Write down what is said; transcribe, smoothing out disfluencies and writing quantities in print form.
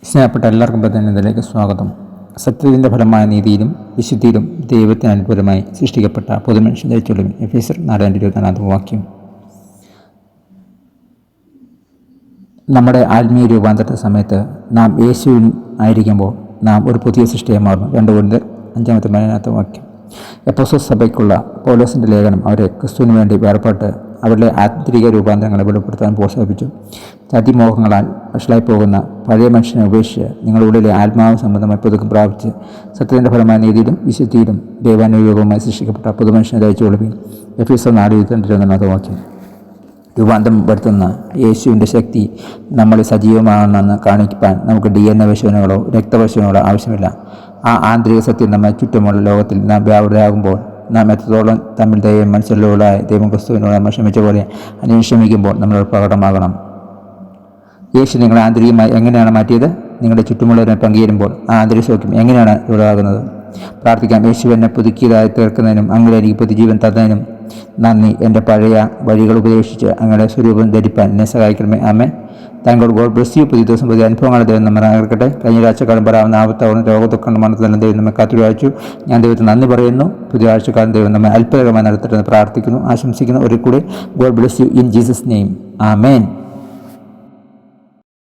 സ്നേഹപ്പെട്ട എല്ലാവർക്കും പ്രതിനിധിയിലേക്ക് സ്വാഗതം. സത്യത്തിൻ്റെ ഫലമായ നീതിയിലും വിശുദ്ധിയിലും ദൈവത്തിന് അനുകൂലമായി സൃഷ്ടിക്കപ്പെട്ട പൊതുമനുഷ്യൻ ധരിച്ചുള്ള എഫേസ്യർ 4:24 വാക്യം. നമ്മുടെ ആത്മീയ രൂപാന്തര സമയത്ത് നാം യേശുവിൻ ആയിരിക്കുമ്പോൾ നാം ഒരു പുതിയ സൃഷ്ടിയെ മാറുന്നു. 2 കൊരിന്ത്യർ 5:14 വാക്യം. എഫെസോസ് സഭയ്ക്കുള്ള പൗലോസിൻ്റെ ലേഖനം അവരെ ക്രിസ്തുവിന് വേണ്ടി വേർപെട്ട് അവരുടെ ആന്തരിക രൂപാന്തരങ്ങളെ വെളിപ്പെടുത്താൻ പ്രോത്സാഹിപ്പിച്ചു. ചതിമോഹങ്ങളാൽ വഷളായി പോകുന്ന പഴയ മനുഷ്യനെ ഉപേക്ഷിച്ച് നിങ്ങളുടെ ഉള്ളിലെ ആത്മാവ് സംബന്ധമായി പുതുക്കം പ്രാപിച്ച് സത്യത്തിൻ്റെ ഫലമായ നീതിയിലും വിശുദ്ധിയിലും ദൈവാനുരൂപമായി സൃഷ്ടിക്കപ്പെട്ട പുതുമനുഷ്യനെ ധരിച്ചുകൊള്ളുകയും. എഫെസോസ് 4:24 വാക്യം. രൂപാന്തരം വരുത്തുന്ന യേശുവിൻ്റെ ശക്തി നമ്മളിൽ സജീവമാണെന്ന് കാണിക്കാൻ നമുക്ക് DNA പരിശോധനകളോ രക്തപരിശോധനകളോ ആവശ്യമില്ല. ആ ആന്തരിക സത്യം നമ്മെ ചുറ്റുമുള്ള ലോകത്തിൽ നാം വ്യാപൃതരാകുമ്പോൾ നാം എത്രത്തോളം തമ്മിൽ ദൈവം മനുഷ്യരിലൂടെ ദൈവം ക്രിസ്തുവിനോട് നമ്മൾ ക്ഷമിച്ച പോലെ അന്വേഷിക്കുമ്പോൾ നമ്മൾ പ്രകടമാകണം. യേശു നിങ്ങളെ ആന്തരികമായി എങ്ങനെയാണ് മാറ്റിയത്? നിങ്ങളുടെ ചുറ്റുമുള്ളവരെ പങ്കുചേരുമ്പോൾ ആ ആന്തരിക സൗഖ്യം എങ്ങനെയാണ് ഉളവാകുന്നത്? പ്രാർത്ഥിക്കാം. യേശു എന്നെ പുതുക്കിയതായി തീർക്കുന്നതിനും അങ്ങനെ എനിക്ക് പുതുജീവൻ തന്നതിനും നന്ദി. എൻ്റെ പഴയ വഴികൾ ഉപദേശിച്ച് അങ്ങയുടെ സ്വരൂപം ധരിപ്പാൻ എന്നെ സഹായിക്കണമേ. ആമേൻ. Thank God. God bless you. പുതിയ ദിവസം പുതിയ അനുഭവങ്ങൾ ദൈവം നമ്മെ നടക്കട്ടെ. കഴിഞ്ഞ ആഴ്ചക്കാലം പറയാവുന്ന ആപത്താവുന്ന രോഗദുഃഖം മരണത്തിലെല്ലാം ദൈവം നമ്മെ കാത്തുവായിച്ചു. ഞാൻ ദൈവത്തിന് നന്ദി പറയുന്നു. പുതിയ ആഴ്ചക്കാലം ദൈവം നമ്മെ അത്ഭുതകരമായി നടത്തട്ടെന്ന് പ്രാർത്ഥിക്കുന്നു, ആശംസിക്കുന്നു. ഒരു കൂടെ God bless you in Jesus name. Amen.